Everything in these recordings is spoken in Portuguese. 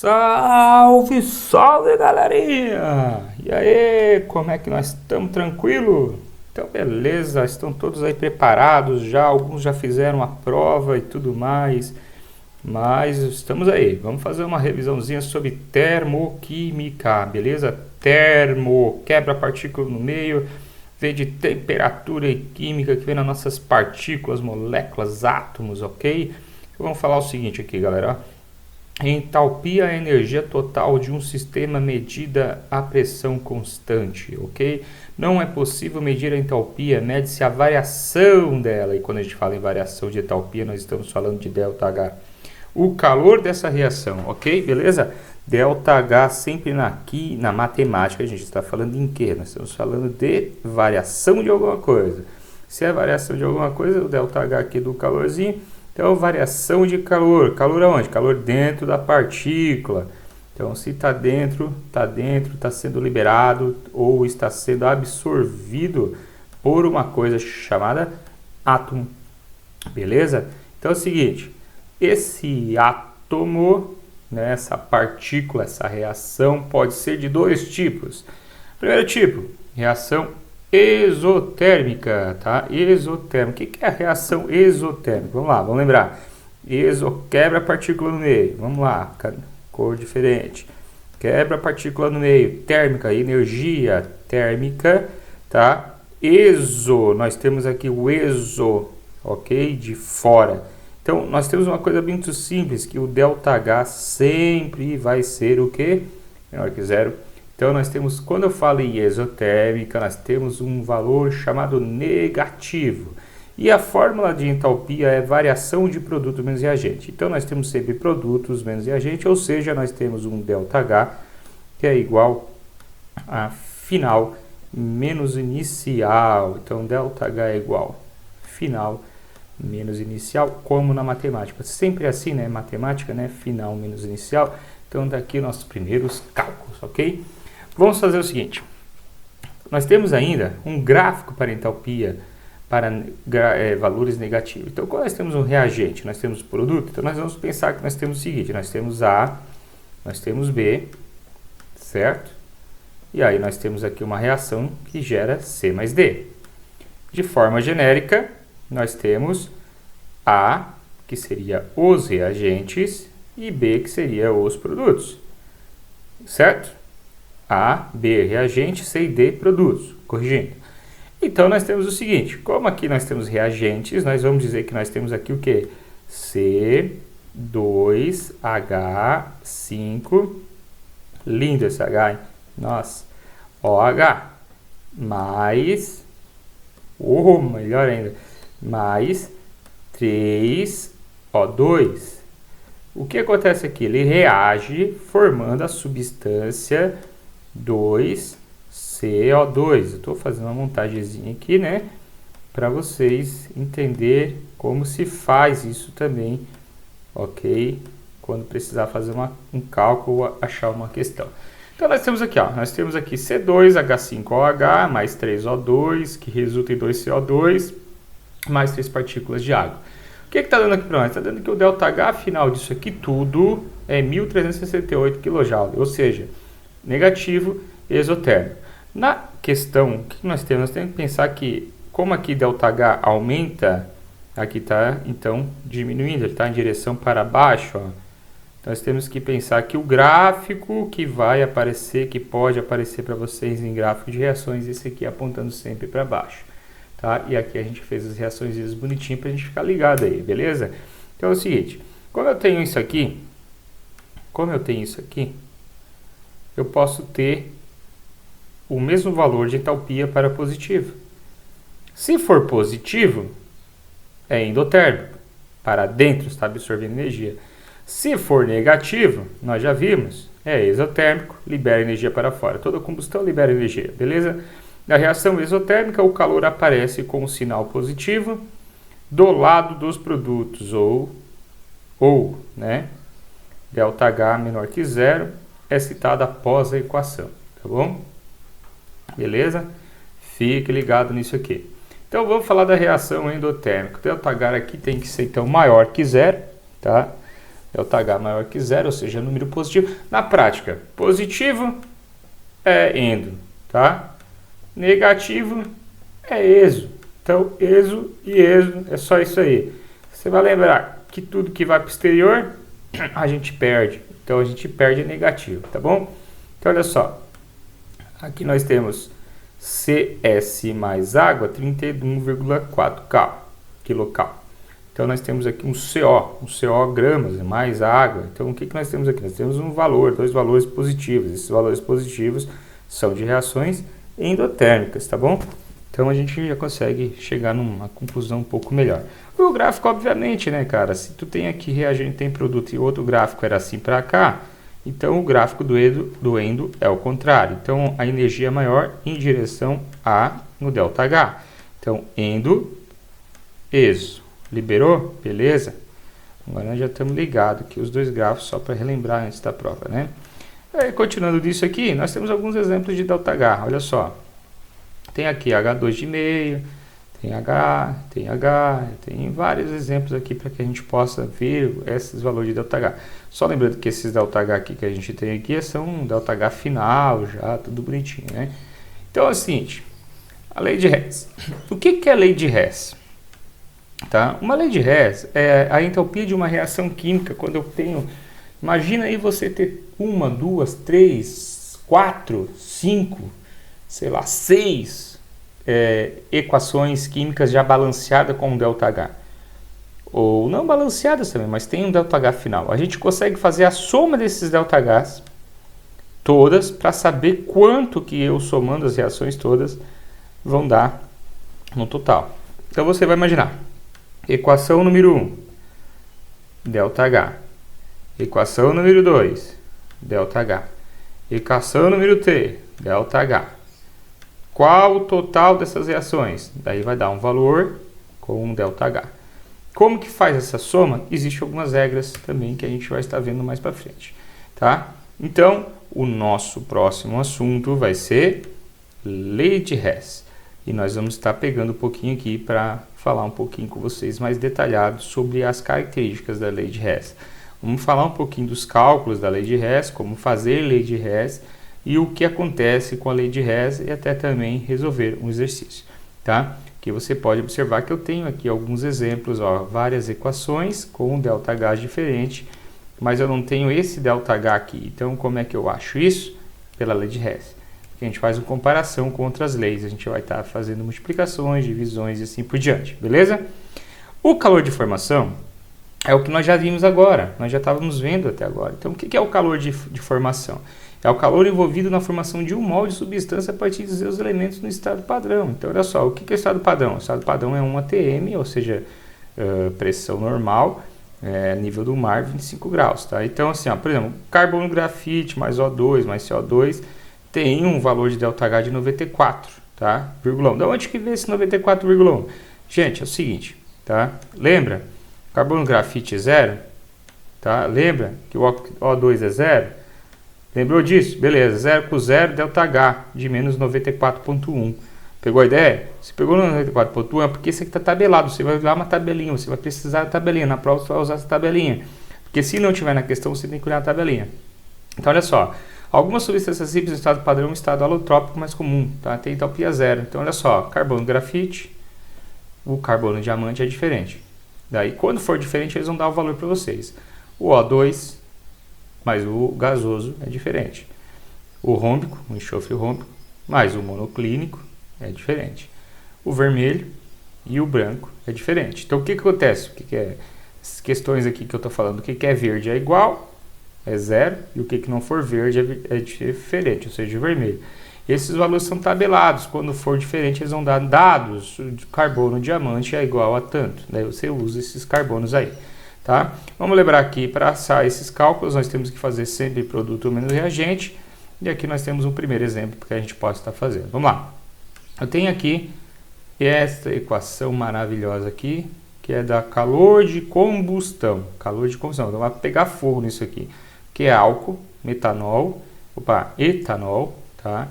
Salve, salve galerinha! E aí, como é que nós estamos? Tranquilo? Então, beleza, estão todos aí preparados já, alguns já fizeram a prova e tudo mais, mas estamos aí. Vamos fazer uma revisãozinha sobre termoquímica, beleza? Termo, quebra partícula no meio, vem de temperatura e química, que vem nas nossas partículas, moléculas, átomos, ok? Vamos falar o seguinte aqui, galera, ó. Entalpia é a energia total de um sistema medida a pressão constante, ok? Não é possível medir a entalpia, mede-se a variação dela. E quando a gente fala em variação de entalpia, nós estamos falando de ΔH. O calor dessa reação, ok? Beleza? ΔH sempre aqui na matemática, a gente está falando em quê? Nós estamos falando de variação de alguma coisa. Se é variação de alguma coisa, o ΔH aqui do calorzinho. Então, variação de calor. Calor aonde? Calor dentro da partícula. Então, se está dentro, está sendo liberado ou está sendo absorvido por uma coisa chamada átomo. Beleza? Então, é o seguinte. Esse átomo, né, essa partícula, essa reação pode ser de dois tipos. Primeiro tipo, reação exotérmica, tá? Exotérmica. O que é a reação exotérmica? Vamos lá, vamos lembrar. Quebra a partícula no meio. Vamos lá, cor diferente. Quebra a partícula no meio. Térmica, energia térmica, tá? Nós temos aqui o exo, ok? De fora. Então, nós temos uma coisa muito simples, que o ΔH sempre vai ser o quê? Menor que zero. Então, nós temos, quando eu falo em exotérmica, nós temos um valor chamado negativo. E a fórmula de entalpia é variação de produto menos reagente. Então, nós temos sempre produtos menos reagente, ou seja, nós temos um ΔH que é igual a final menos inicial. Então, ΔH é igual final menos inicial, como na matemática. Sempre assim, né? Matemática, né? Final menos inicial. Então, daqui nossos primeiros cálculos, ok? Vamos fazer o seguinte, nós temos ainda um gráfico para entalpia, para valores negativos. Então, quando nós temos um reagente, nós temos produto, então nós vamos pensar que nós temos o seguinte, nós temos A, nós temos B, certo? E aí nós temos aqui uma reação que gera C mais D. De forma genérica, nós temos A, que seria os reagentes, e B, que seria os produtos, certo? A, B, reagente, C e D, produtos, corrigindo. Então, nós temos o seguinte, como aqui nós temos reagentes, nós vamos dizer que nós temos aqui o quê? C2H5, lindo esse H, hein? Nossa, OH, mais, melhor ainda, mais 3O2. O que acontece aqui? Ele reage formando a substância 2CO2. Eu estou fazendo uma montagemzinha aqui, né? Para vocês entenderem como se faz isso também, ok? Quando precisar fazer um cálculo ou achar uma questão. Então, nós temos aqui, ó, nós temos aqui C2H5OH mais 3O2, que resulta em 2CO2, mais 3 partículas de água. O que está dando aqui para nós? Está dando que o ΔH final disso aqui tudo é 1368 kJ, ou seja, negativo exotérmico. Na questão, o que nós temos? Nós temos que pensar que, como aqui ΔH aumenta, aqui está, então, diminuindo, ele está em direção para baixo, ó. Nós temos que pensar que o gráfico que vai aparecer, que pode aparecer para vocês em gráfico de reações, esse aqui apontando sempre para baixo. Tá? E aqui a gente fez as reações bonitinho para a gente ficar ligado aí, beleza? Então é o seguinte, como eu tenho isso aqui, eu posso ter o mesmo valor de entalpia para positivo. Se for positivo, é endotérmico, para dentro está absorvendo energia. Se for negativo, nós já vimos, é exotérmico, libera energia para fora. Toda combustão libera energia, beleza? Na reação exotérmica, o calor aparece com um sinal positivo do lado dos produtos, ou né? ΔH menor que zero é citado após a equação, tá bom? Beleza? Fique ligado nisso aqui. Então, vamos falar da reação endotérmica. O ΔH aqui tem que ser, então, maior que zero, tá? ΔH maior que zero, ou seja, número positivo. Na prática, positivo é endo, tá? Negativo é exo. Então, exo e exo é só isso aí. Você vai lembrar que tudo que vai para o exterior, a gente perde. Então, a gente perde negativo, tá bom? Então, olha só. Aqui nós temos CS mais água, 31,4 quilocal. Então, nós temos aqui um CO gramas, mais água. Então, o que nós temos aqui? Nós temos um valor, dois valores positivos. Esses valores positivos são de reações endotérmicas, tá bom? Então, a gente já consegue chegar numa conclusão um pouco melhor. O gráfico, obviamente, né, cara? Se tu tem aqui reagente, tem produto e outro gráfico era assim para cá, então o gráfico do endo é o contrário. Então, a energia é maior em direção a no ΔH. Então, endo, exo. Liberou? Beleza? Agora nós já estamos ligados aqui os dois gráficos só para relembrar antes da prova, né? Aí, continuando disso aqui, nós temos alguns exemplos de ΔH. Olha só. Tem aqui H2 de meio, tem vários exemplos aqui para que a gente possa ver esses valores de ΔH. Só lembrando que esses ΔH aqui que a gente tem aqui são um ΔH final já, tudo bonitinho, né? Então é o seguinte, a lei de Hess. O que é a lei de Hess? Tá? Uma lei de Hess é a entropia de uma reação química quando eu tenho... Imagina aí você ter uma, duas, três, quatro, cinco, sei lá, 6 equações químicas já balanceadas com um ΔH. Ou não balanceadas também, mas tem um ΔH final. A gente consegue fazer a soma desses ΔHs todas para saber quanto que eu somando as reações todas vão dar no total. Então você vai imaginar. Equação número 1, ΔH. Equação número 2, ΔH. Equação número 3, ΔH. Qual o total dessas reações? Daí vai dar um valor com um ΔH. Como que faz essa soma? Existem algumas regras também que a gente vai estar vendo mais para frente, tá? Então, o nosso próximo assunto vai ser lei de Hess. E nós vamos estar pegando um pouquinho aqui para falar um pouquinho com vocês mais detalhado sobre as características da lei de Hess. Vamos falar um pouquinho dos cálculos da lei de Hess, como fazer lei de Hess e o que acontece com a lei de Hess e até também resolver um exercício, tá? Que você pode observar que eu tenho aqui alguns exemplos, ó, várias equações com ΔH diferente, mas eu não tenho esse ΔH aqui. Então, como é que eu acho isso? Pela lei de Hess. A gente faz uma comparação com outras leis, a gente vai estar fazendo multiplicações, divisões e assim por diante, beleza? O calor de formação é o que nós já vimos agora, nós já estávamos vendo até agora. Então, o que é o calor de formação? É o calor envolvido na formação de um molde de substância a partir dos seus elementos no estado padrão. Então, olha só, o que é o estado padrão? O estado padrão é 1 atm, ou seja, pressão normal, nível do mar, 25 graus. Tá? Então, assim, ó, por exemplo, carbono grafite mais O2 mais CO2 tem um valor de ΔH de 94, tá? Virgulão. Da onde que vem esse 94,1? Gente, é o seguinte, tá? Lembra? Carbono grafite é zero, tá? Lembra que o O2 é zero? Lembrou disso? Beleza, 0 com 0, ΔH de menos 94,1. Pegou a ideia? Se pegou no 94,1 é porque isso aqui está tabelado. Você vai usar uma tabelinha, você vai precisar da tabelinha. Na prova você vai usar essa tabelinha. Porque se não tiver na questão, você tem que olhar a tabelinha. Então, olha só. Algumas substâncias simples no estado padrão, um estado alotrópico mais comum, tá? Tem entalpia zero. Então, olha só. Carbono grafite, o carbono diamante é diferente. Daí, quando for diferente, eles vão dar o valor para vocês. O O2... mas o gasoso é diferente. O rômbico, o enxofre rômbico, mais o monoclínico é diferente. O vermelho e o branco é diferente. Então, o que acontece? O que é essas questões aqui que eu estou falando? O que é verde é igual, é zero, e o que não for verde é diferente, ou seja, vermelho. Esses valores são tabelados. Quando for diferente, eles vão dar dados. O carbono diamante é igual a tanto. Daí você usa esses carbonos aí. Tá? Vamos lembrar aqui, para assar esses cálculos, nós temos que fazer sempre produto menos reagente. E aqui nós temos um primeiro exemplo que a gente pode estar fazendo. Vamos lá. Eu tenho aqui esta equação maravilhosa aqui, que é da calor de combustão. Calor de combustão. Então vai pegar fogo nisso aqui. Que é álcool, metanol, etanol, tá?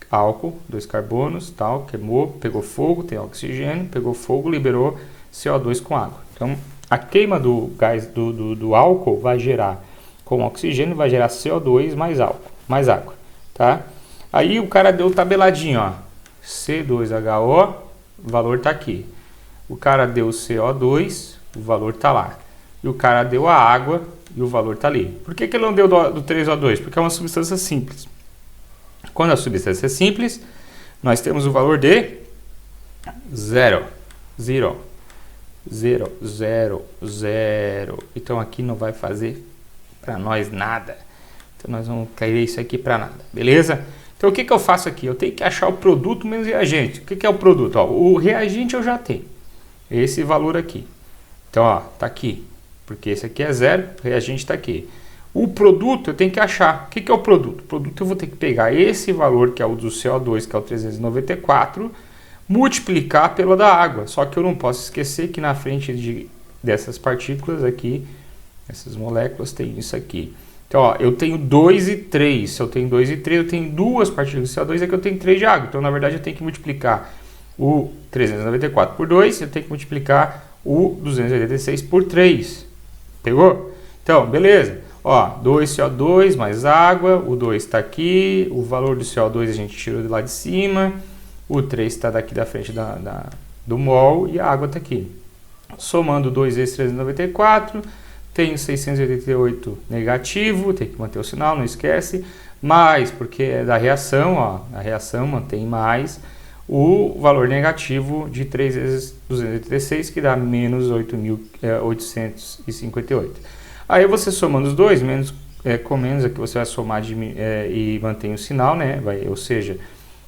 Álcool, 2 carbonos, tal, queimou, pegou fogo, tem oxigênio, pegou fogo, liberou CO2 com água. Então, a queima do gás do álcool vai gerar, com oxigênio, vai gerar CO2 mais água, tá? Aí o cara deu tabeladinho, ó, C2H O, o valor tá aqui. O cara deu CO2, o valor tá lá. E o cara deu a água e o valor tá ali. Por que ele não deu do 3O2? Porque é uma substância simples. Quando a substância é simples, nós temos o valor de 0. Então aqui não vai fazer para nós nada. Então nós vamos cair isso aqui para nada, beleza? Então o que eu faço aqui? Eu tenho que achar o produto menos reagente. O que é o produto? Ó, o reagente eu já tenho. Esse valor aqui. Então, ó, tá aqui. Porque esse aqui é 0, o reagente está aqui. O produto eu tenho que achar. O que é o produto? O produto eu vou ter que pegar esse valor, que é o do CO2, que é o 394, multiplicar pelo da água. Só que eu não posso esquecer que na frente dessas partículas aqui, essas moléculas, tem isso aqui. Então, ó, eu tenho 2 e 3. Se eu tenho 2 e 3, eu tenho duas partículas de CO2, aqui eu tenho 3 de água. Então, na verdade, eu tenho que multiplicar o 394 por 2, eu tenho que multiplicar o 286 por 3. Pegou? Então, beleza. Ó, 2 CO2 mais água, o 2 está aqui, o valor do CO2 a gente tirou de lá de cima, o 3 está daqui da frente do mol e a água está aqui. Somando 2 vezes 394, tenho 688 negativo, tem que manter o sinal, não esquece, mais, porque é da reação, ó, a reação mantém mais, o valor negativo de 3 vezes 286, que dá menos 8.858. Aí você somando os dois, com menos aqui você vai somar e mantém o sinal, né? Ou seja,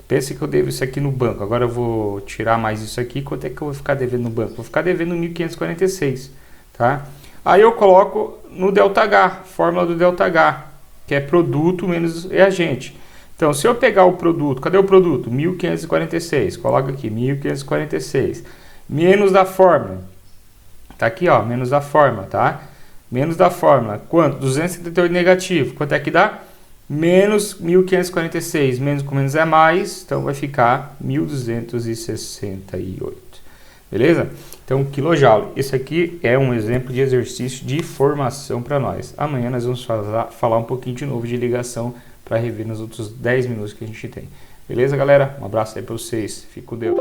pense que eu devo isso aqui no banco, agora eu vou tirar mais isso aqui, quanto é que eu vou ficar devendo no banco? Vou ficar devendo 1.546, tá? Aí eu coloco no ΔH, fórmula do ΔH, que é produto menos reagente. Então, se eu pegar o produto, cadê o produto? 1.546, coloca aqui, 1.546, menos da fórmula, tá aqui, ó, menos da fórmula, tá? Menos da fórmula, quanto? 278 negativo, quanto é que dá? Menos 1.546, menos com menos é mais, então vai ficar 1.268, beleza? Então, quilojoule, esse aqui é um exemplo de exercício de formação para nós. Amanhã nós vamos falar um pouquinho de novo de ligação, para rever nos outros 10 minutos que a gente tem. Beleza, galera? Um abraço aí para vocês. Fique com Deus.